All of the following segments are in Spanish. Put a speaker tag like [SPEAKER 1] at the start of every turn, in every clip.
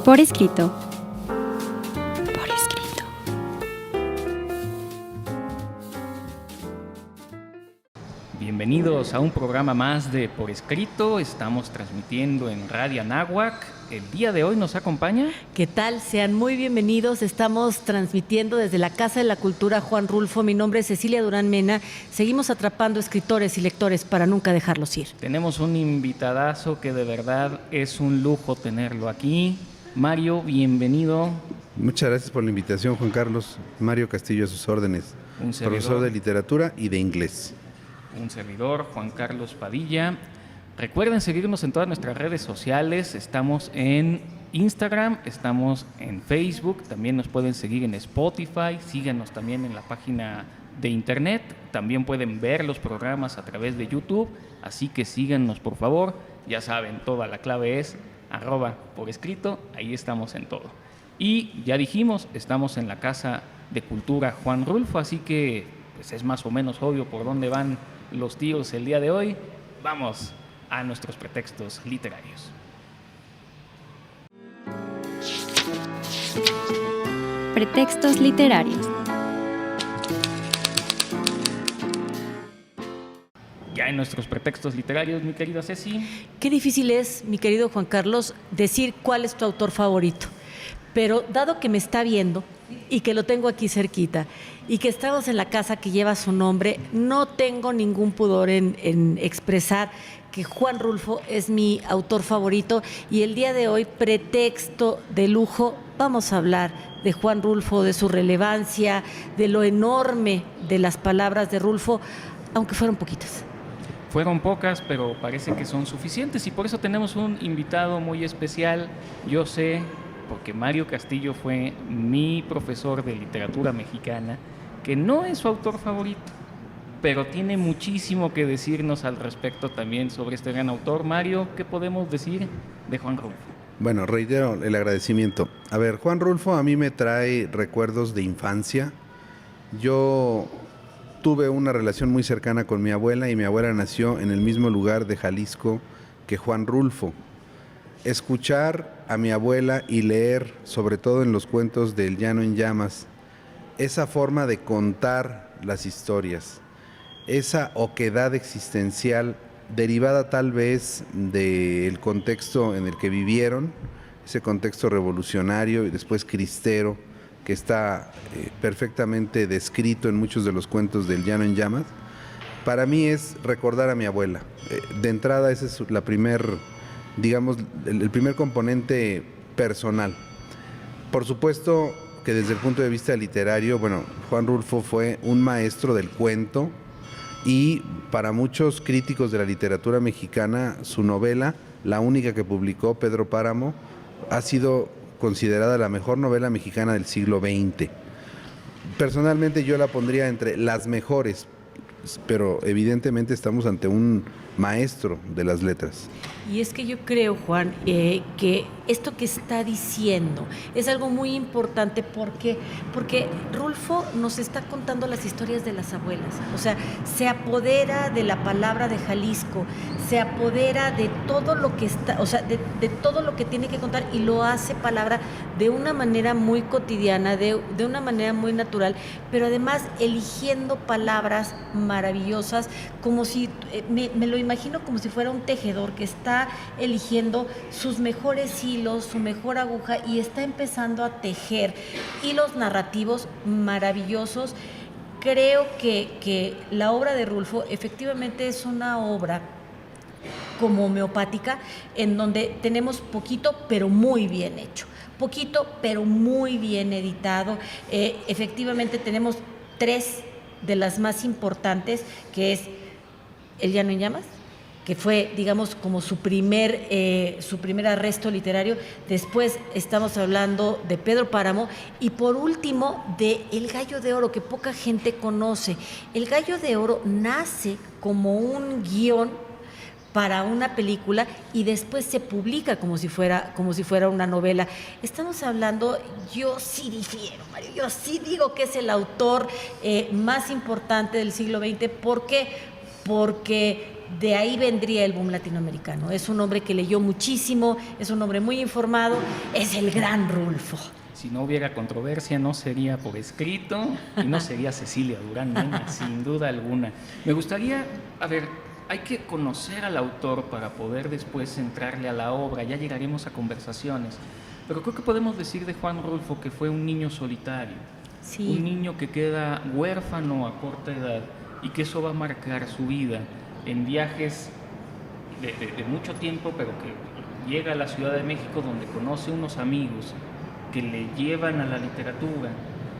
[SPEAKER 1] Por escrito. Por escrito.
[SPEAKER 2] Bienvenidos a un programa más de Por Escrito. Estamos transmitiendo en Radio Anáhuac. El día de hoy nos acompaña...
[SPEAKER 3] ¿Qué tal? Sean muy bienvenidos. Estamos transmitiendo desde la Casa de la Cultura Juan Rulfo. Mi nombre es Cecilia Durán Mena. Seguimos atrapando escritores y lectores para nunca dejarlos ir.
[SPEAKER 2] Tenemos un invitadazo que de verdad es un lujo tenerlo aquí. Mario, bienvenido.
[SPEAKER 4] Muchas gracias por la invitación, Juan Carlos. Mario Castillo a sus órdenes.
[SPEAKER 2] Un servidor.
[SPEAKER 4] Profesor de literatura y de inglés.
[SPEAKER 2] Un servidor, Juan Carlos Padilla. Recuerden seguirnos en todas nuestras redes sociales. Estamos en Instagram, estamos en Facebook, también nos pueden seguir en Spotify, síganos también en la página de internet, también pueden ver los programas a través de YouTube, así que síganos por favor. Ya saben, toda la clave es @porescrito, ahí estamos en todo. Y ya dijimos, estamos en la Casa de Cultura Juan Rulfo, así que pues es más o menos obvio por dónde van los tiros el día de hoy. Vamos a nuestros pretextos literarios.
[SPEAKER 1] Pretextos literarios.
[SPEAKER 2] Ya en nuestros pretextos literarios, mi querida Ceci.
[SPEAKER 3] Qué difícil es, mi querido Juan Carlos, decir cuál es tu autor favorito. Pero dado que me está viendo y que lo tengo aquí cerquita y que estamos en la casa que lleva su nombre, no tengo ningún pudor en expresar que Juan Rulfo es mi autor favorito, y el día de hoy, pretexto de lujo, vamos a hablar de Juan Rulfo, de su relevancia, de lo enorme de las palabras de Rulfo, aunque fueron poquitas.
[SPEAKER 2] Fueron pocas, pero parece que son suficientes, y por eso tenemos un invitado muy especial. Yo sé, porque Mario Castillo fue mi profesor de literatura mexicana, que no es su autor favorito, pero tiene muchísimo que decirnos al respecto también sobre este gran autor. Mario, ¿qué podemos decir de Juan Rulfo?
[SPEAKER 4] Bueno, reitero el agradecimiento. A ver, Juan Rulfo a mí me trae recuerdos de infancia. Yo tuve una relación muy cercana con mi abuela, y mi abuela nació en el mismo lugar de Jalisco que Juan Rulfo. Escuchar a mi abuela y leer, sobre todo en los cuentos del Llano en Llamas, esa forma de contar las historias, esa oquedad existencial derivada tal vez del contexto en el que vivieron, ese contexto revolucionario y después cristero, que está perfectamente descrito en muchos de los cuentos del Llano en Llamas, para mí es recordar a mi abuela. De entrada, ese es el primer componente personal. Por supuesto que desde el punto de vista literario, bueno, Juan Rulfo fue un maestro del cuento, y para muchos críticos de la literatura mexicana, su novela, la única que publicó, Pedro Páramo, ha sido considerada la mejor novela mexicana del siglo XX. Personalmente yo la pondría entre las mejores, pero evidentemente estamos ante un maestro de las letras.
[SPEAKER 3] Y es que yo creo, Juan, que esto que está diciendo es algo muy importante porque Rulfo nos está contando las historias de las abuelas. O sea, se apodera de la palabra de Jalisco, se apodera de todo lo que está, o sea, de todo lo que tiene que contar, y lo hace palabra de una manera muy cotidiana, de una manera muy natural, pero además eligiendo palabras maravillosas, como si, me lo imagino como si fuera un tejedor que está eligiendo sus mejores hilos, su mejor aguja, y está empezando a tejer hilos narrativos maravillosos. Creo que la obra de Rulfo efectivamente es una obra como homeopática, en donde tenemos poquito pero muy bien hecho, poquito pero muy bien editado. Efectivamente tenemos 3 de las más importantes, que es El Llano en Llamas, que fue, digamos, como su primer arresto literario. Después estamos hablando de Pedro Páramo, y por último de El Gallo de Oro, que poca gente conoce. El Gallo de Oro nace como un guión para una película y después se publica como si fuera una novela. Estamos hablando, yo sí difiero, Mario, yo sí digo que es el autor más importante del siglo XX. ¿Por qué? Porque de ahí vendría el boom latinoamericano. Es un hombre que leyó muchísimo, es un hombre muy informado, es el gran Rulfo.
[SPEAKER 2] Si no hubiera controversia, no sería por escrito y no sería Cecilia Durán Mena, sin duda alguna. Me gustaría, hay que conocer al autor para poder después entrarle a la obra, ya llegaremos a conversaciones. Pero creo que podemos decir de Juan Rulfo que fue un niño solitario,
[SPEAKER 3] Sí.
[SPEAKER 2] un niño que queda huérfano a corta edad y que eso va a marcar su vida en viajes de mucho tiempo, pero que llega a la Ciudad de México donde conoce unos amigos que le llevan a la literatura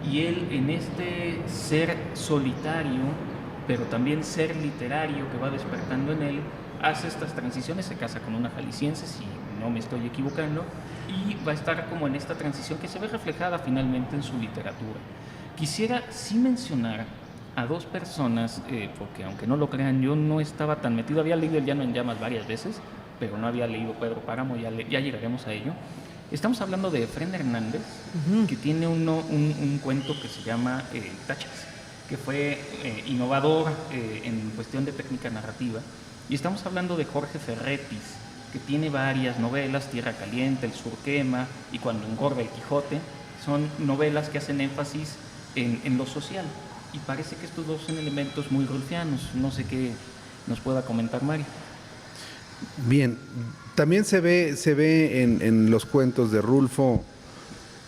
[SPEAKER 2] y él en este ser solitario, pero también ser literario que va despertando en él, hace estas transiciones, se casa con una jalisciense, si no me estoy equivocando, y va a estar como en esta transición que se ve reflejada finalmente en su literatura. Quisiera sí mencionar a dos personas, porque aunque no lo crean, yo no estaba tan metido, había leído El Llano en Llamas varias veces, pero no había leído Pedro Páramo, ya llegaremos a ello. Estamos hablando de Efrén Hernández, que tiene un cuento que se llama Tachas, que fue innovador en cuestión de técnica narrativa. Y estamos hablando de Jorge Ferretis, que tiene varias novelas, Tierra Caliente, El Sur Quema y Cuando engorda el Quijote. Son novelas que hacen énfasis en lo social. Y parece que estos dos son elementos muy rulfianos. No sé qué nos pueda comentar Mario.
[SPEAKER 4] Bien, también se ve en los cuentos de Rulfo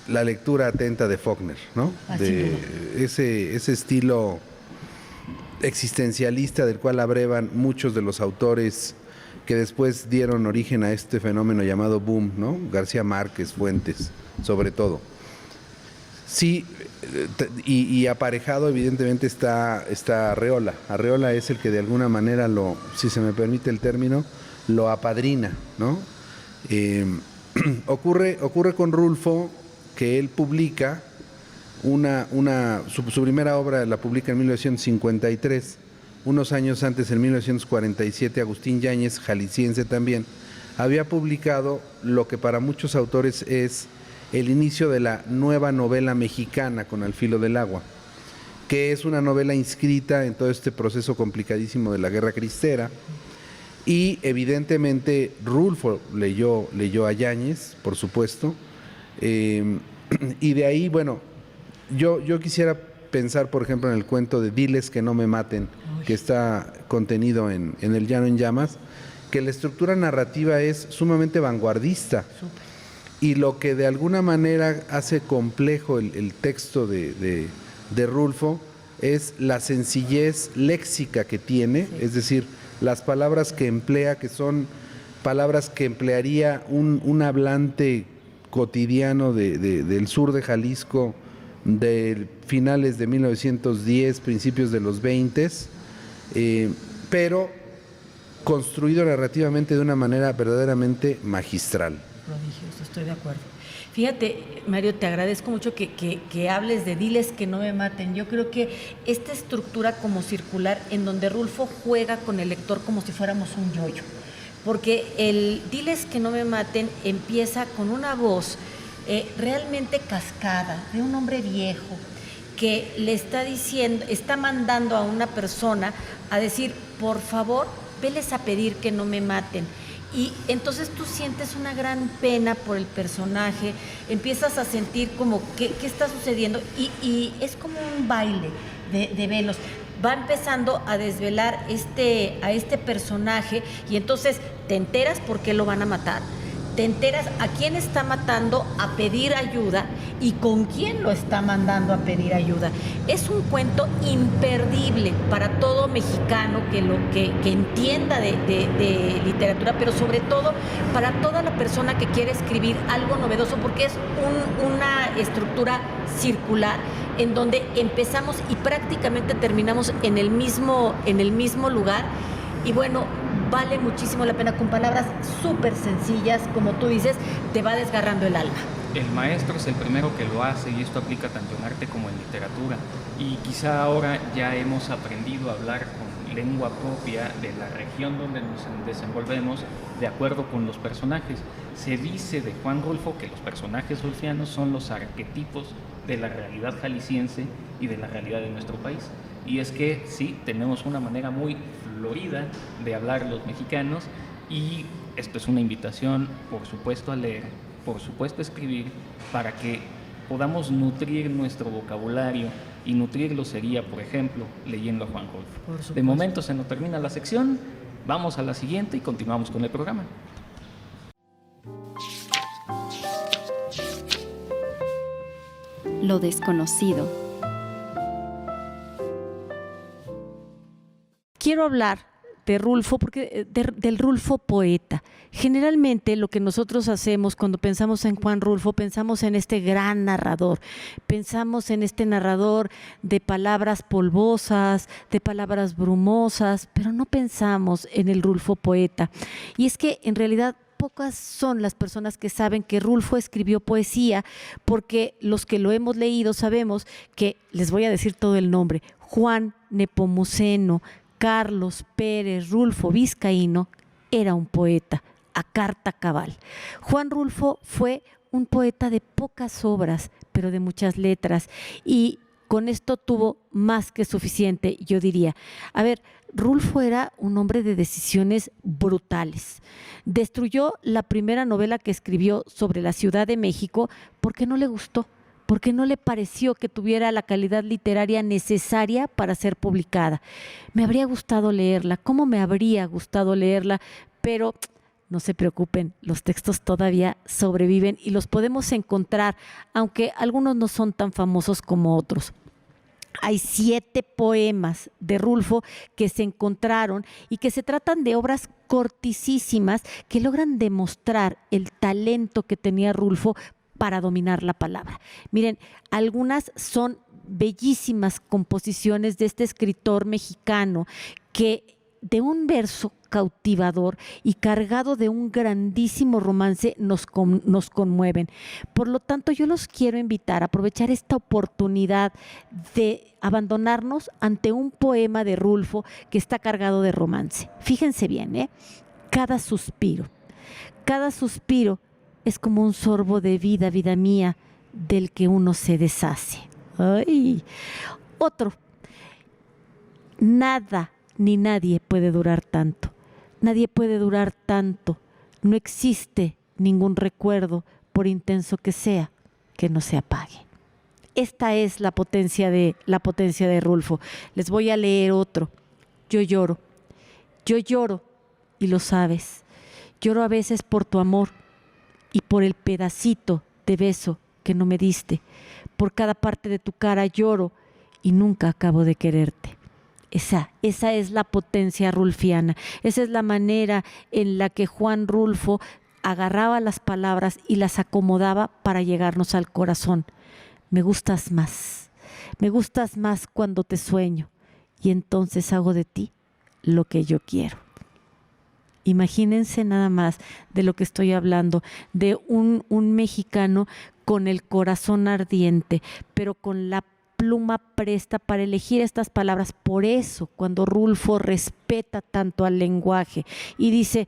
[SPEAKER 4] la lectura atenta de Faulkner, ¿no? De ese estilo existencialista del cual abrevan muchos de los autores que después dieron origen a este fenómeno llamado boom, ¿no? García Márquez, Fuentes, sobre todo. Sí, y aparejado evidentemente está Arreola. Arreola es el que de alguna manera si se me permite el término, lo apadrina, ¿no? Ocurre con Rulfo que él publica su primera obra la publica en 1953, unos años antes, en 1947, Agustín Yáñez, jalisciense también, había publicado lo que para muchos autores es el inicio de la nueva novela mexicana con Al filo del agua, que es una novela inscrita en todo este proceso complicadísimo de la Guerra Cristera. Y evidentemente Rulfo leyó a Yáñez, por supuesto, y de ahí, bueno, yo quisiera pensar, por ejemplo, en el cuento de Diles que no me maten, que está contenido en El Llano en Llamas, que la estructura narrativa es sumamente vanguardista. Súper. Y lo que de alguna manera hace complejo el texto de Rulfo es la sencillez léxica que tiene, sí. Es decir, las palabras que emplea, que son palabras que emplearía un hablante cotidiano del sur de Jalisco de finales de 1910, principios de los 20, pero construido narrativamente de una manera verdaderamente magistral.
[SPEAKER 3] Prodigioso, estoy de acuerdo. Fíjate, Mario, te agradezco mucho que hables de Diles que no me maten. Yo creo que esta estructura como circular en donde Rulfo juega con el lector como si fuéramos un yoyo, porque el Diles que no me maten empieza con una voz realmente cascada de un hombre viejo que le está diciendo, está mandando a una persona a decir, por favor, veles a pedir que no me maten. Y entonces tú sientes una gran pena por el personaje, empiezas a sentir como qué está sucediendo y es como un baile de velos. Va empezando a desvelar a este personaje y entonces te enteras por qué lo van a matar, te enteras a quién está matando a pedir ayuda y con quién lo está mandando a pedir ayuda. Es un cuento imperdible para todo mexicano que entienda de literatura, pero sobre todo para toda la persona que quiere escribir algo novedoso, porque es una estructura circular en donde empezamos y prácticamente terminamos en el mismo lugar. Y bueno, vale muchísimo la pena, con palabras súper sencillas, como tú dices, te va desgarrando el alma.
[SPEAKER 2] El maestro es el primero que lo hace y esto aplica tanto en arte como en literatura. Y quizá ahora ya hemos aprendido a hablar con lengua propia de la región donde nos desenvolvemos de acuerdo con los personajes. Se dice de Juan Rulfo que los personajes rulfianos son los arquetipos de la realidad jalisciense y de la realidad de nuestro país. Y es que sí, tenemos una manera muy florida de hablar los mexicanos, y esto es una invitación, por supuesto, a leer, por supuesto a escribir, para que podamos nutrir nuestro vocabulario, y nutrirlo sería, por ejemplo, leyendo a Juan Rulfo.
[SPEAKER 3] Por supuesto.
[SPEAKER 2] De momento se nos termina la sección, vamos a la siguiente y continuamos con el programa.
[SPEAKER 1] Lo desconocido.
[SPEAKER 3] Quiero hablar de Rulfo, del Rulfo poeta. Generalmente lo que nosotros hacemos cuando pensamos en Juan Rulfo, pensamos en este gran narrador, pensamos en este narrador de palabras polvosas, de palabras brumosas, pero no pensamos en el Rulfo poeta. Y es que en realidad pocas son las personas que saben que Rulfo escribió poesía, porque los que lo hemos leído sabemos que, les voy a decir todo el nombre: Juan Nepomuceno Carlos Pérez Rulfo Vizcaíno era un poeta a carta cabal. Juan Rulfo fue un poeta de pocas obras, pero de muchas letras, y con esto tuvo más que suficiente, yo diría. A ver, Rulfo era un hombre de decisiones brutales. Destruyó la primera novela que escribió sobre la Ciudad de México porque no le gustó, porque no le pareció que tuviera la calidad literaria necesaria para ser publicada. Me habría gustado leerla, ¿cómo me habría gustado leerla? Pero no se preocupen, los textos todavía sobreviven y los podemos encontrar, aunque algunos no son tan famosos como otros. Hay 7 poemas de Rulfo que se encontraron y que se tratan de obras cortisísimas que logran demostrar el talento que tenía Rulfo para dominar la palabra. Miren, algunas son bellísimas composiciones de este escritor mexicano que, de un verso cautivador y cargado de un grandísimo romance, nos conmueven. Por lo tanto, yo los quiero invitar a aprovechar esta oportunidad de abandonarnos ante un poema de Rulfo que está cargado de romance. Fíjense bien, cada suspiro es como un sorbo de vida, vida mía, del que uno se deshace. ¡Ay! Otro: nada ni nadie puede durar tanto. Nadie puede durar tanto. No existe ningún recuerdo, por intenso que sea, que no se apague. Esta es la potencia de Rulfo. Les voy a leer otro. Yo lloro y lo sabes. Lloro a veces por tu amor y por el pedacito de beso que no me diste. Por cada parte de tu cara lloro y nunca acabo de quererte. Esa es la potencia rulfiana. Esa es la manera en la que Juan Rulfo agarraba las palabras y las acomodaba para llegarnos al corazón. Me gustas más cuando te sueño, y entonces hago de ti lo que yo quiero. Imagínense nada más de lo que estoy hablando, de un mexicano con el corazón ardiente, pero con la pluma presta para elegir estas palabras. Por eso, cuando Rulfo respeta tanto al lenguaje y dice: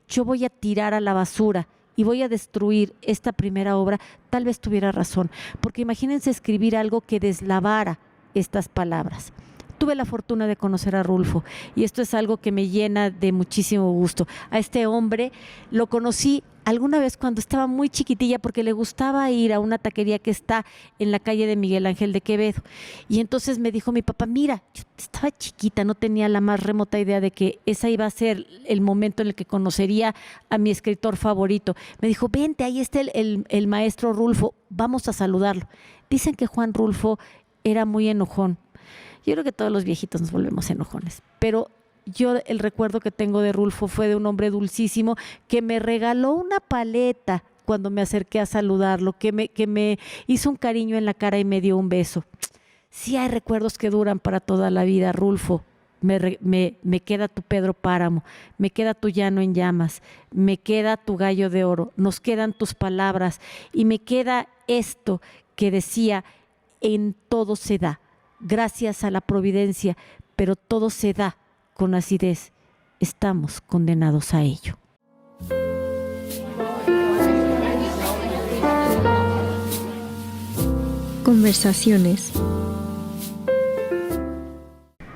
[SPEAKER 3] yo voy a tirar a la basura y voy a destruir esta primera obra, tal vez tuviera razón, porque imagínense escribir algo que deslavara estas palabras. Tuve la fortuna de conocer a Rulfo y esto es algo que me llena de muchísimo gusto. A este hombre lo conocí alguna vez cuando estaba muy chiquitilla, porque le gustaba ir a una taquería que está en la calle de Miguel Ángel de Quevedo. Y entonces me dijo mi papá: mira, yo estaba chiquita, no tenía la más remota idea de que ese iba a ser el momento en el que conocería a mi escritor favorito. Me dijo: vente, ahí está el maestro Rulfo, vamos a saludarlo. Dicen que Juan Rulfo era muy enojón. Yo creo que todos los viejitos nos volvemos enojones, pero yo el recuerdo que tengo de Rulfo fue de un hombre dulcísimo que me regaló una paleta cuando me acerqué a saludarlo, que me hizo un cariño en la cara y me dio un beso. Sí hay recuerdos que duran para toda la vida, Rulfo. Me queda tu Pedro Páramo, me queda tu Llano en Llamas, me queda tu Gallo de Oro, nos quedan tus palabras y me queda esto que decía: en todo se da, gracias a la providencia, pero todo se da con acidez, estamos condenados a ello.
[SPEAKER 1] Conversaciones.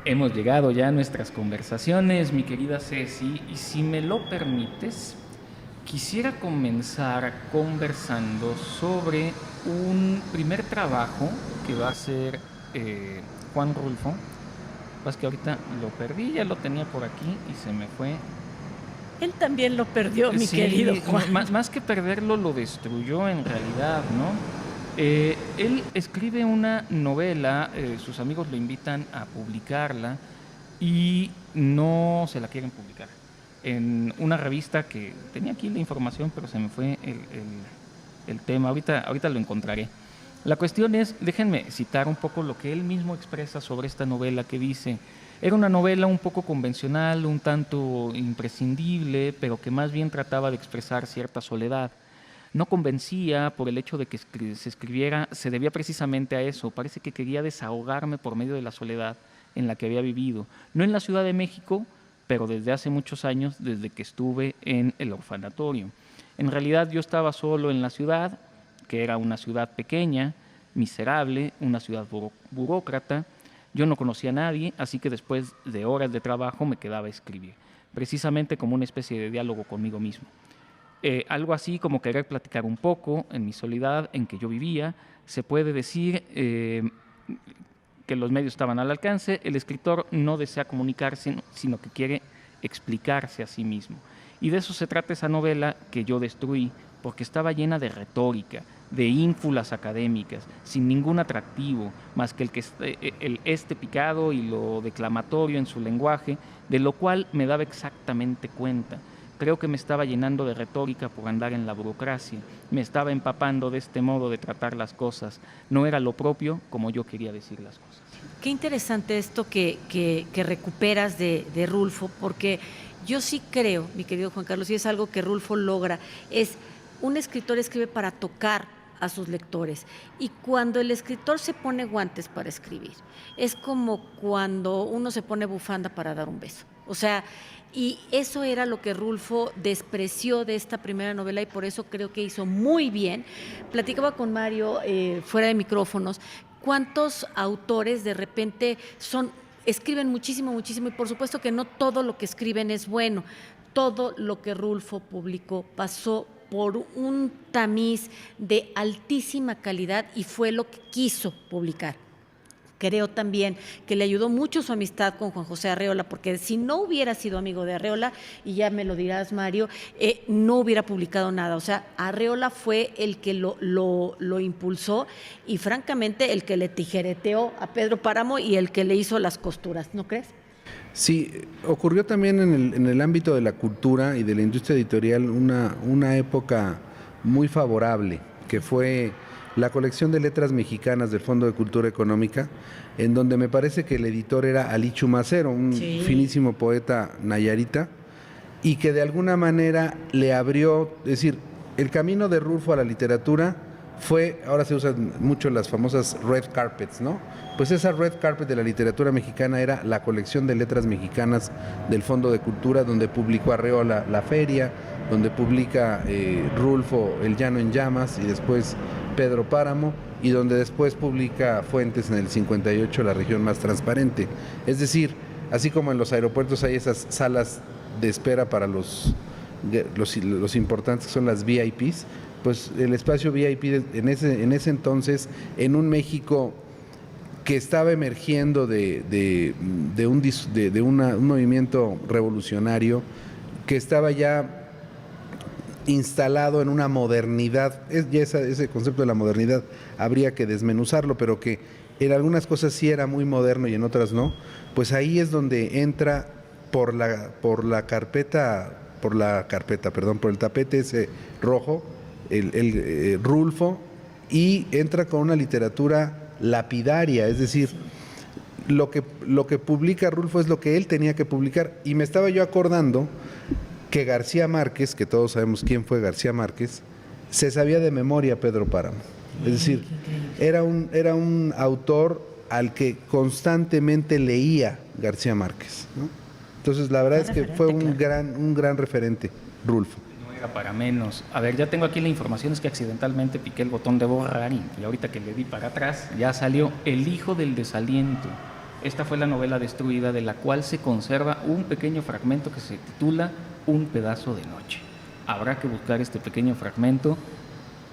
[SPEAKER 2] Hemos llegado ya a nuestras conversaciones, mi querida Ceci, y si me lo permites, quisiera comenzar conversando sobre un primer trabajo que va a hacer Juan Rulfo. Pues que ahorita lo perdí, ya lo tenía por aquí y se me fue.
[SPEAKER 3] Él también lo perdió, mi
[SPEAKER 2] Sí,
[SPEAKER 3] querido Juan.
[SPEAKER 2] Más que perderlo, lo destruyó en realidad, ¿no? Él escribe una novela, sus amigos lo invitan a publicarla y no se la quieren publicar. En una revista que tenía aquí la información, pero se me fue el tema, ahorita lo encontraré. La cuestión es, déjenme citar un poco lo que él mismo expresa sobre esta novela, que dice: era una novela un poco convencional, un tanto imprescindible, pero que más bien trataba de expresar cierta soledad. No convencía por el hecho de que se escribiera, se debía precisamente a eso. Parece que quería desahogarme por medio de la soledad en la que había vivido. No en la Ciudad de México, pero desde hace muchos años, desde que estuve en el orfanatorio. En realidad yo estaba solo en la ciudad, que era una ciudad pequeña, miserable, una ciudad burócrata. Yo no conocía a nadie, así que después de horas de trabajo me quedaba a escribir, precisamente como una especie de diálogo conmigo mismo. Algo así como querer platicar un poco en mi soledad en que yo vivía. Se puede decir que los medios estaban al alcance. El escritor no desea comunicarse, sino que quiere explicarse a sí mismo. Y de eso se trata esa novela que yo destruí, porque estaba llena de retórica, de ínfulas académicas, sin ningún atractivo, más que el picado y lo declamatorio en su lenguaje, de lo cual me daba exactamente cuenta. Creo que me estaba llenando de retórica por andar en la burocracia, me estaba empapando de este modo de tratar las cosas. No era lo propio como yo quería decir las cosas.
[SPEAKER 3] Qué interesante esto que recuperas de Rulfo, porque yo sí creo, mi querido Juan Carlos, y es algo que Rulfo logra, es un escritor escribe para tocar a sus lectores, y cuando el escritor se pone guantes para escribir, es como cuando uno se pone bufanda para dar un beso. O sea, y eso era lo que Rulfo despreció de esta primera novela, y por eso creo que hizo muy bien. Platicaba con Mario fuera de micrófonos, cuántos autores de repente escriben muchísimo, muchísimo, y por supuesto que no todo lo que escriben es bueno. Todo lo que Rulfo publicó pasó por un tamiz de altísima calidad y fue lo que quiso publicar. Creo también que le ayudó mucho su amistad con Juan José Arreola, porque si no hubiera sido amigo de Arreola, y ya me lo dirás, Mario, no hubiera publicado nada. O sea, Arreola fue el que lo impulsó y francamente el que le tijereteó a Pedro Páramo y el que le hizo las costuras, ¿no crees?
[SPEAKER 4] Sí, ocurrió también en el ámbito de la cultura y de la industria editorial una época muy favorable, que fue la colección de letras mexicanas del Fondo de Cultura Económica, en donde me parece que el editor era Ali Chumacero, un finísimo poeta nayarita, y que de alguna manera le abrió, es decir, el camino de Rulfo a la literatura fue, ahora se usan mucho las famosas red carpets, ¿no? Pues esa red carpet de la literatura mexicana era la colección de letras mexicanas del Fondo de Cultura, donde publicó Arreola La Feria, donde publica Rulfo El Llano en Llamas y después Pedro Páramo, y donde después publica Fuentes en el 58, La Región Más Transparente. Es decir, así como en los aeropuertos hay esas salas de espera para los importantes que son las VIPs, pues el espacio VIP en ese entonces, en un México que estaba emergiendo de un movimiento revolucionario, que estaba ya instalado en una modernidad, ese concepto de la modernidad habría que desmenuzarlo, pero que en algunas cosas sí era muy moderno y en otras no, pues ahí es donde entra por el tapete ese rojo, el Rulfo, y entra con una literatura lapidaria, es decir, lo que publica Rulfo es lo que él tenía que publicar. Y me estaba yo acordando que García Márquez, que todos sabemos quién fue García Márquez, se sabía de memoria Pedro Páramo. Es decir, era un autor al que constantemente leía García Márquez, ¿no? Entonces la verdad es que fue un gran referente, Rulfo.
[SPEAKER 2] No era para menos. A ver, ya tengo aquí la información, es que accidentalmente piqué el botón de borrar y ahorita que le di para atrás, ya salió El Hijo del Desaliento, Esta fue la novela destruida, de la cual se conserva un pequeño fragmento que se titula Un pedazo de noche. Habrá que buscar este pequeño fragmento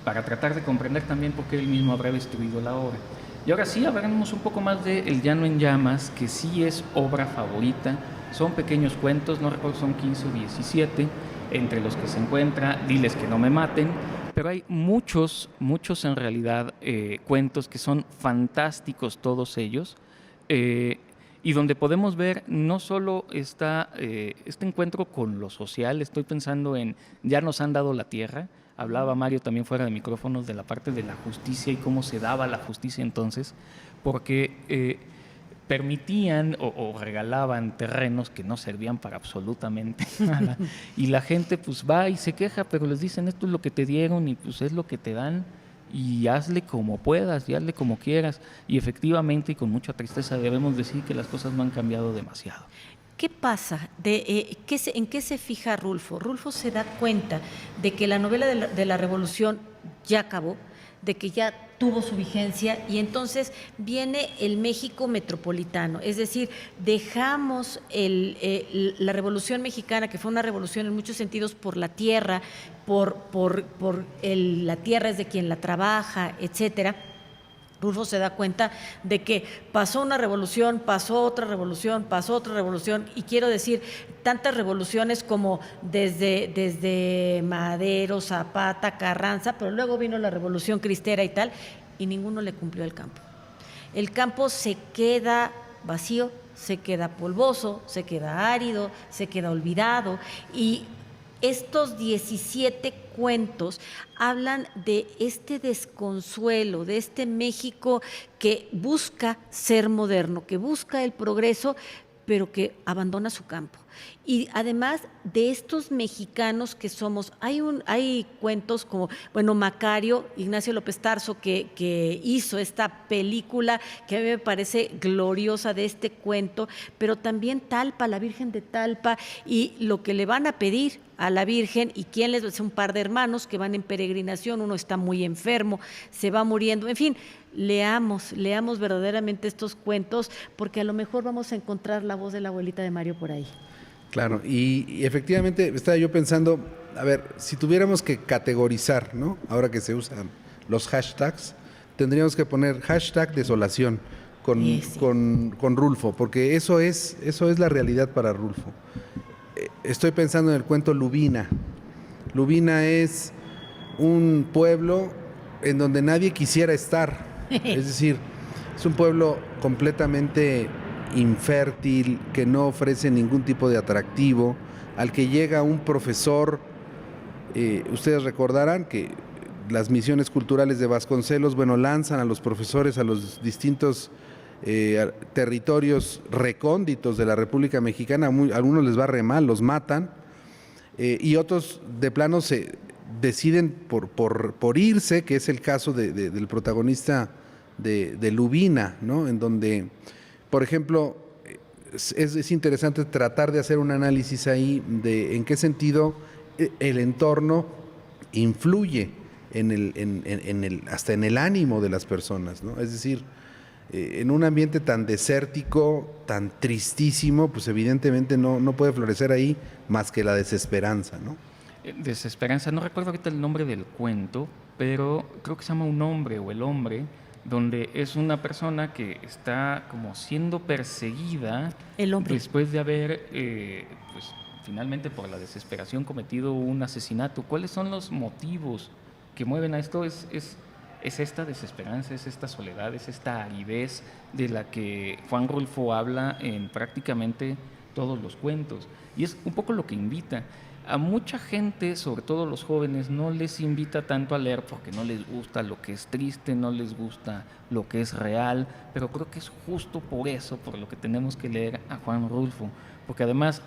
[SPEAKER 2] para tratar de comprender también por qué él mismo habrá destruido la obra. Y ahora sí hablaremos un poco más de El llano en llamas, que sí es obra favorita. Son pequeños cuentos, no recuerdo, son 15 o 17, entre los que se encuentra Diles que no me maten, pero hay muchos en realidad cuentos que son fantásticos todos ellos, y donde podemos ver no solo este encuentro con lo social. Estoy pensando en Ya nos han dado la tierra. Hablaba Mario también fuera de micrófonos de la parte de la justicia y cómo se daba la justicia entonces, porque permitían o regalaban terrenos que no servían para absolutamente nada, y la gente pues va y se queja, pero les dicen esto es lo que te dieron y pues es lo que te dan, y hazle como puedas y hazle como quieras. Y efectivamente, y con mucha tristeza debemos decir que las cosas no han cambiado demasiado.
[SPEAKER 3] ¿Qué pasa? ¿En qué se fija Rulfo? Rulfo se da cuenta de que la novela de la Revolución ya acabó, de que ya tuvo su vigencia, y entonces viene el México metropolitano. Es decir, dejamos la Revolución Mexicana, que fue una revolución en muchos sentidos por la tierra, la tierra es de quien la trabaja, etcétera. Rulfo se da cuenta de que pasó una revolución, pasó otra revolución, pasó otra revolución, y quiero decir, tantas revoluciones como desde Madero, Zapata, Carranza, pero luego vino la Revolución Cristera y tal, y ninguno le cumplió el campo. El campo se queda vacío, se queda polvoso, se queda árido, se queda olvidado, y estos 17 cuentos hablan de este desconsuelo, de este México que busca ser moderno, que busca el progreso, pero que abandona su campo. Y además de estos mexicanos que somos, hay cuentos como, Macario, Ignacio López Tarso, que hizo esta película que a mí me parece gloriosa de este cuento, pero también Talpa, la Virgen de Talpa, y lo que le van a pedir a la Virgen, y quién les va a hacer, un par de hermanos que van en peregrinación, uno está muy enfermo, se va muriendo, en fin. Leamos verdaderamente estos cuentos, porque a lo mejor vamos a encontrar la voz de la abuelita de Mario por ahí.
[SPEAKER 4] Claro, y efectivamente estaba yo pensando, a ver, si tuviéramos que categorizar, ¿no? Ahora que se usan los hashtags, tendríamos que poner hashtag desolación con Rulfo, porque eso es la realidad para Rulfo. Estoy pensando en el cuento Lubina. Lubina es un pueblo en donde nadie quisiera estar. Es decir, es un pueblo completamente infértil, que no ofrece ningún tipo de atractivo, al que llega un profesor. Ustedes recordarán que las misiones culturales de Vasconcelos, lanzan a los profesores a los distintos territorios recónditos de la República Mexicana. A algunos les va re mal, los matan, y otros de plano se deciden por irse, que es el caso del protagonista de Lubina, ¿no? En donde, por ejemplo, es interesante tratar de hacer un análisis ahí de en qué sentido el entorno influye hasta en el ánimo de las personas, ¿no? Es decir, en un ambiente tan desértico, tan tristísimo, pues evidentemente no puede florecer ahí más que la desesperanza, ¿no?
[SPEAKER 2] Desesperanza, no recuerdo ahorita el nombre del cuento, pero creo que se llama Un hombre o El hombre, donde es una persona que está como siendo perseguida después de haber, pues finalmente por la desesperación, cometido un asesinato. ¿Cuáles son los motivos que mueven a esto? Es esta desesperanza, es esta soledad, es esta aridez de la que Juan Rulfo habla en prácticamente todos los cuentos. Y es un poco lo que invita. A mucha gente, sobre todo los jóvenes, no les invita tanto a leer porque no les gusta lo que es triste, no les gusta lo que es real, pero creo que es justo por eso, por lo que tenemos que leer a Juan Rulfo, porque además,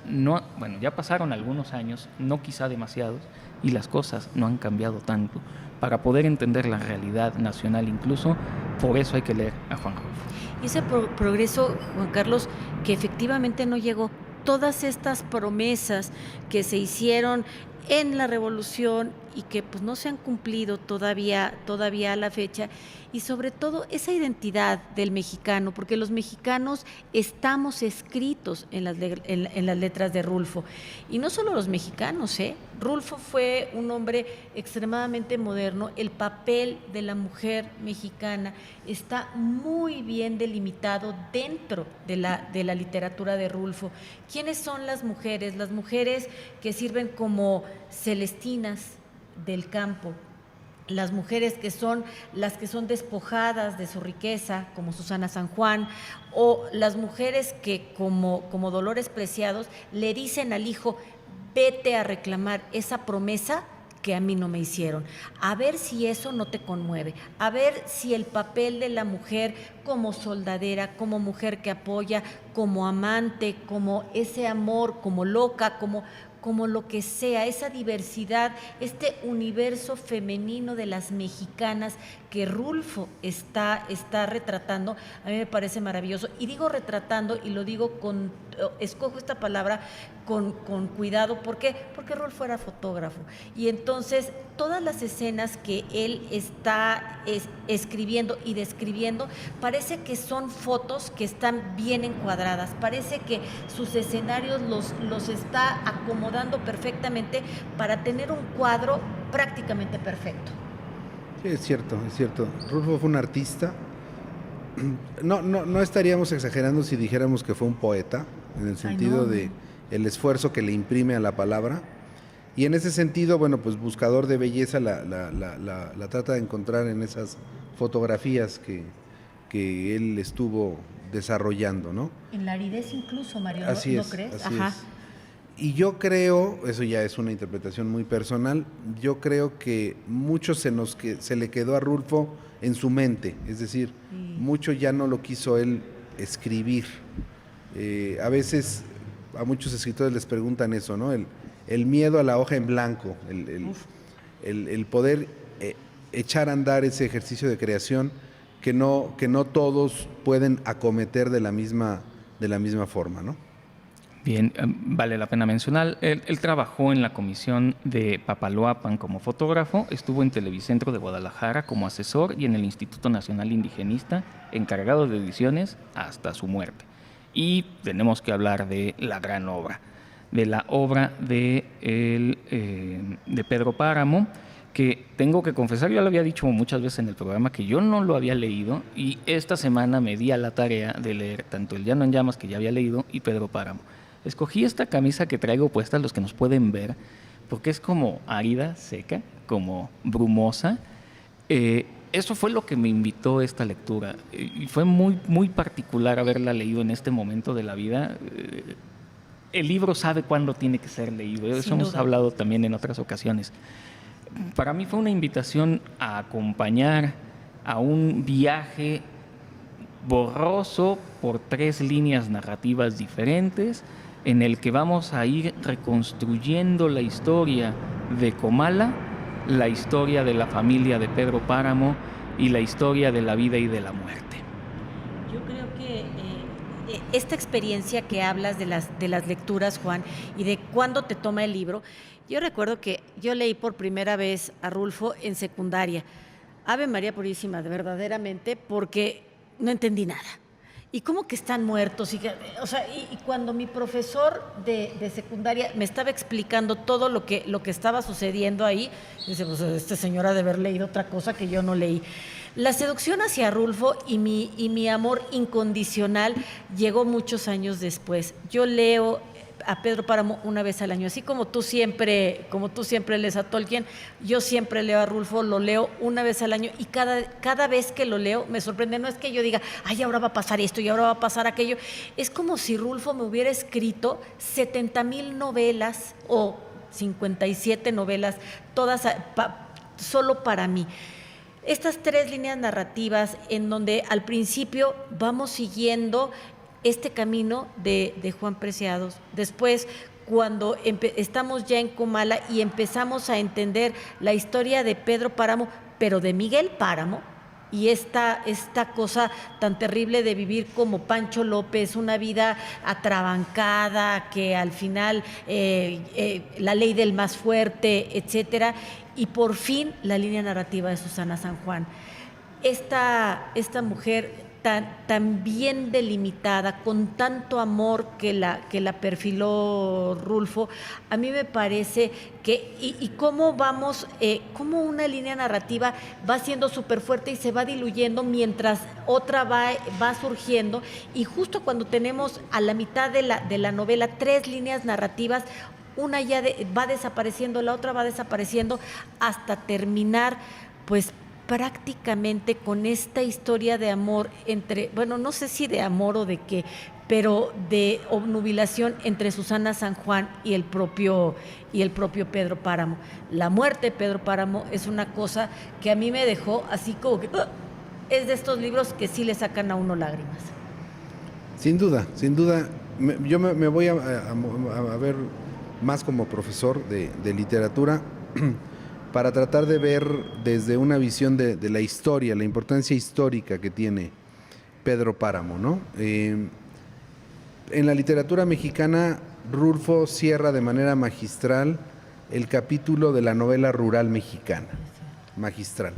[SPEAKER 2] ya pasaron algunos años, no quizá demasiados, y las cosas no han cambiado tanto. Para poder entender la realidad nacional incluso, por eso hay que leer a Juan Rulfo.
[SPEAKER 3] Y ese progreso, Juan Carlos, que efectivamente no llegó. Todas estas promesas que se hicieron en la Revolución y que pues no se han cumplido todavía a la fecha, y sobre todo esa identidad del mexicano, porque los mexicanos estamos escritos en las letras de Rulfo, y no solo los mexicanos, Rulfo fue un hombre extremadamente moderno. El papel de la mujer mexicana está muy bien delimitado dentro de la literatura de Rulfo. ¿Quiénes son las mujeres? Las mujeres que sirven como celestinas del campo, las mujeres que son las que son despojadas de su riqueza, como Susana San Juan, o las mujeres que como Dolores Preciados le dicen al hijo: vete a reclamar esa promesa que a mí no me hicieron. A ver si eso no te conmueve, a ver si el papel de la mujer como soldadera, como mujer que apoya, como amante, como ese amor, como loca, como lo que sea, esa diversidad, este universo femenino de las mexicanas que Rulfo está retratando, a mí me parece maravilloso. Y digo retratando, y lo digo escojo esta palabra con cuidado. ¿Por qué? Porque Rulfo era fotógrafo, y entonces todas las escenas que él está escribiendo y describiendo, parece que son fotos que están bien encuadradas, parece que sus escenarios los está acomodando perfectamente para tener un cuadro prácticamente perfecto.
[SPEAKER 4] Sí, es cierto. Rulfo fue un artista. No estaríamos exagerando si dijéramos que fue un poeta, en el sentido de el esfuerzo que le imprime a la palabra. Y en ese sentido, bueno, pues buscador de belleza la trata de encontrar en esas fotografías que él estuvo desarrollando, ¿no?
[SPEAKER 3] En la aridez incluso, Mario,
[SPEAKER 4] así
[SPEAKER 3] ¿no
[SPEAKER 4] es,
[SPEAKER 3] crees?
[SPEAKER 4] Así
[SPEAKER 3] Ajá.
[SPEAKER 4] es. Y yo creo, eso ya es una interpretación muy personal, yo creo que mucho se le quedó a Rulfo en su mente, es decir, mucho ya no lo quiso él escribir. A veces a muchos escritores les preguntan eso, ¿no? El miedo a la hoja en blanco, el poder echar a andar ese ejercicio de creación que no todos pueden acometer de la misma forma, ¿no?
[SPEAKER 2] Bien, vale la pena mencionar, él trabajó en la comisión de Papaloapan como fotógrafo, estuvo en Televicentro de Guadalajara como asesor y en el Instituto Nacional Indigenista, encargado de ediciones hasta su muerte. Y tenemos que hablar de la gran obra, de la obra de Pedro Páramo, que tengo que confesar, yo lo había dicho muchas veces en el programa, que yo no lo había leído, y esta semana me di a la tarea de leer tanto El Llano en Llamas, que ya había leído, y Pedro Páramo. Escogí esta camisa que traigo puesta, los que nos pueden ver, porque es como árida, seca, como brumosa. Eso fue lo que me invitó a esta lectura, y fue muy, muy particular haberla leído en este momento de la vida. El libro sabe cuándo tiene que ser leído, eso hemos hablado también en otras ocasiones. Para mí fue una invitación a acompañar a un viaje borroso por 3 líneas narrativas diferentes, en el que vamos a ir reconstruyendo la historia de Comala, la historia de la familia de Pedro Páramo y la historia de la vida y de la muerte.
[SPEAKER 3] Yo creo que esta experiencia que hablas de las lecturas, Juan, y de cuándo te toma el libro, yo recuerdo que yo leí por primera vez a Rulfo en secundaria. Ave María Purísima, verdaderamente, porque no entendí nada. ¿Y cómo que están muertos? Y cuando mi profesor de secundaria me estaba explicando todo lo que estaba sucediendo ahí, dice, pues este señor ha de haber leído otra cosa que yo no leí. La seducción hacia Rulfo y mi amor incondicional llegó muchos años después. Yo leo a Pedro Páramo una vez al año, así como tú siempre lees a Tolkien, yo siempre leo a Rulfo, lo leo una vez al año, y cada vez que lo leo me sorprende. No es que yo diga, ay, ahora va a pasar esto y ahora va a pasar aquello. Es como si Rulfo me hubiera escrito 70,000 novelas o 57 novelas, todas solo para mí. Estas 3 líneas narrativas en donde al principio vamos siguiendo este camino de Juan Preciados. Después, cuando estamos ya en Comala y empezamos a entender la historia de Pedro Páramo, pero de Miguel Páramo, y esta cosa tan terrible de vivir como Pancho López, una vida atrabancada, que al final la ley del más fuerte, etcétera, y por fin la línea narrativa de Susana San Juan. Esta mujer tan bien delimitada, con tanto amor que la perfiló Rulfo, a mí me parece que, y cómo vamos, cómo una línea narrativa va siendo súper fuerte y se va diluyendo mientras otra va surgiendo, y justo cuando tenemos a la mitad de la novela 3 líneas narrativas, una ya va desapareciendo, la otra va desapareciendo, hasta terminar, pues, prácticamente con esta historia de amor entre, bueno, no sé si de amor o de qué, pero de obnubilación entre Susana San Juan y el propio Pedro Páramo. La muerte de Pedro Páramo es una cosa que a mí me dejó así como que es de estos libros que sí le sacan a uno lágrimas.
[SPEAKER 4] Sin duda, yo me voy a ver más como profesor de literatura para tratar de ver desde una visión de la historia, la importancia histórica que tiene Pedro Páramo, ¿no? En la literatura mexicana, Rulfo cierra de manera magistral el capítulo de la novela rural mexicana, magistral.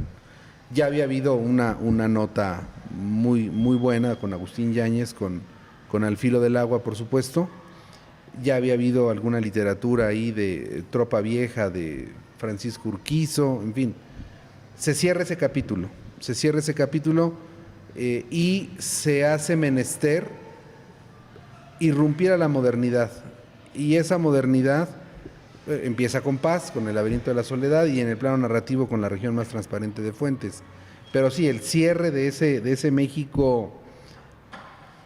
[SPEAKER 4] Ya había habido una nota muy buena con Agustín Yáñez, con Al filo del agua, por supuesto. Ya había habido alguna literatura ahí de Tropa Vieja, de Francisco Urquizo, en fin. Se cierra ese capítulo y se hace menester irrumpir a la modernidad. Y esa modernidad empieza con Paz, con El laberinto de la soledad, y en el plano narrativo con La región más transparente de Fuentes. Pero sí, el cierre de ese México.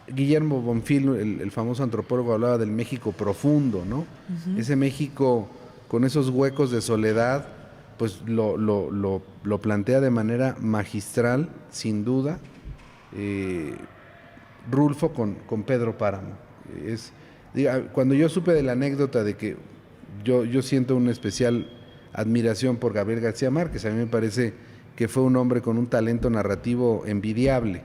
[SPEAKER 4] Guillermo Bonfil, el famoso antropólogo, hablaba del México profundo, ¿no? Uh-huh. Ese México con esos huecos de soledad, pues lo plantea de manera magistral, sin duda, Rulfo con Pedro Páramo. Cuando yo supe de la anécdota de que yo siento una especial admiración por Gabriel García Márquez, a mí me parece que fue un hombre con un talento narrativo envidiable.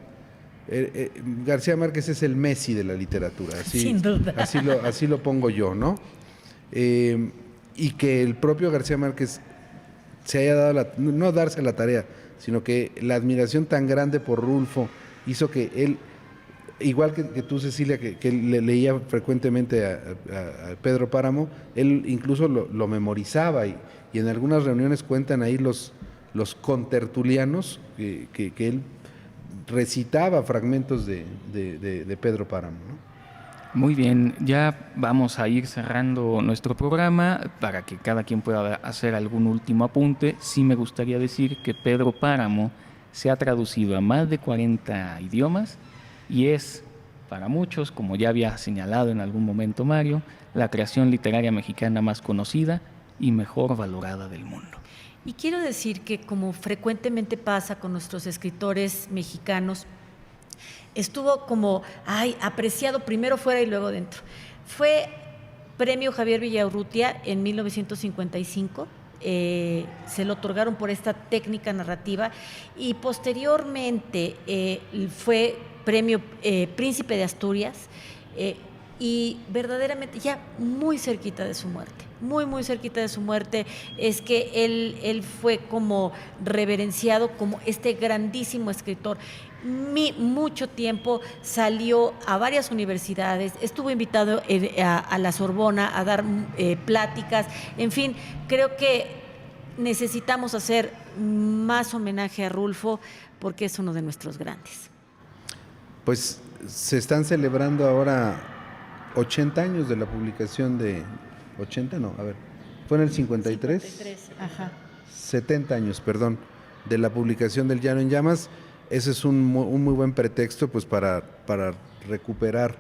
[SPEAKER 4] García Márquez es el Messi de la literatura,
[SPEAKER 3] sin duda.
[SPEAKER 4] Así lo pongo yo, ¿no? Y que el propio García Márquez se haya dado no darse la tarea, sino que la admiración tan grande por Rulfo hizo que él, igual que tú, Cecilia, que le leía frecuentemente a Pedro Páramo, él incluso lo memorizaba y en algunas reuniones cuentan ahí los contertulianos que él recitaba fragmentos de Pedro Páramo, ¿no?
[SPEAKER 2] Muy bien, ya vamos a ir cerrando nuestro programa para que cada quien pueda hacer algún último apunte. Sí me gustaría decir que Pedro Páramo se ha traducido a más de 40 idiomas y es, para muchos, como ya había señalado en algún momento Mario, la creación literaria mexicana más conocida y mejor valorada del mundo.
[SPEAKER 3] Y quiero decir que, como frecuentemente pasa con nuestros escritores mexicanos, estuvo como apreciado primero fuera y luego dentro. Fue premio Javier Villaurrutia en 1955, se lo otorgaron por esta técnica narrativa, y posteriormente fue premio Príncipe de Asturias, y verdaderamente ya muy cerquita de su muerte. Muy cerquita de su muerte, es que él fue como reverenciado como este grandísimo escritor. Mucho tiempo salió a varias universidades, estuvo invitado a la Sorbona a dar pláticas, en fin, creo que necesitamos hacer más homenaje a Rulfo porque es uno de nuestros grandes.
[SPEAKER 4] Pues se están celebrando ahora 80 años de la publicación de... 80 no, a ver, fue en el 53,
[SPEAKER 3] ajá.
[SPEAKER 4] 70 años, perdón, de la publicación del Llano en Llamas. Ese es un muy buen pretexto, pues, para recuperar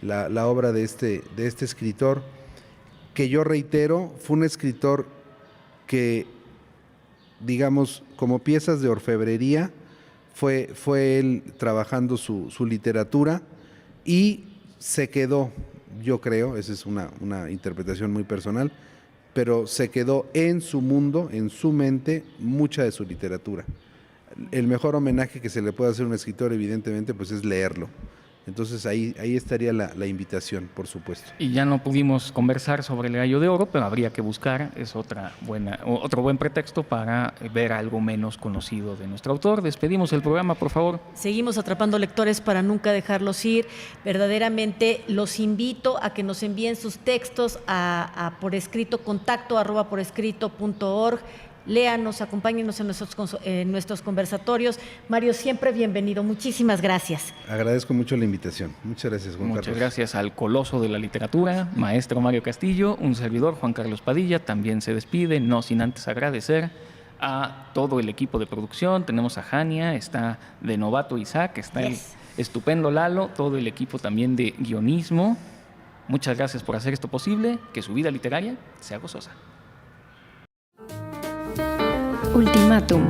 [SPEAKER 4] la obra de este escritor, que yo reitero, fue un escritor que, digamos, como piezas de orfebrería, fue él trabajando su literatura y se quedó, yo creo, esa es una interpretación muy personal, pero se quedó en su mundo, en su mente, mucha de su literatura. el mejor homenaje que se le puede hacer a un escritor, evidentemente, pues es leerlo. Entonces ahí estaría la invitación, por supuesto.
[SPEAKER 2] Y ya no pudimos conversar sobre el Gallo de Oro, pero habría que buscar, es otro buen pretexto para ver algo menos conocido de nuestro autor. Despedimos el programa, por favor.
[SPEAKER 3] Seguimos atrapando lectores para nunca dejarlos ir. Verdaderamente los invito a que nos envíen sus textos a por escrito, contacto@porescrito.org. Léanos, acompáñenos en nuestros conversatorios. Mario, siempre bienvenido. Muchísimas gracias.
[SPEAKER 4] Agradezco mucho la invitación. Muchas gracias, Juan Carlos.
[SPEAKER 2] Muchas gracias al coloso de la literatura, maestro Mario Castillo. Un servidor, Juan Carlos Padilla, también se despide, no sin antes agradecer a todo el equipo de producción. Tenemos a Jania, está de novato Isaac, está el estupendo Lalo, todo el equipo también de guionismo. Muchas gracias por hacer esto posible, que su vida literaria sea gozosa.
[SPEAKER 1] Ultimátum.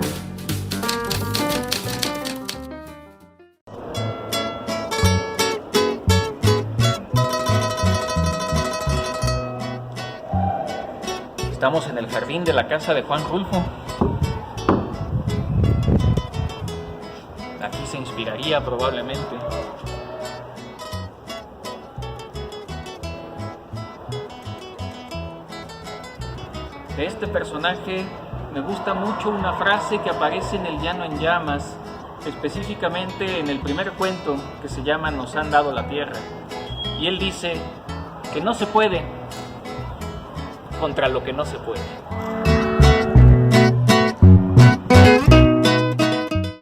[SPEAKER 2] Estamos en el jardín de la casa de Juan Rulfo. Aquí se inspiraría probablemente. De este personaje me gusta mucho una frase que aparece en El Llano en Llamas, específicamente en el primer cuento que se llama Nos han dado la tierra. Y él dice que no se puede contra lo que no se puede.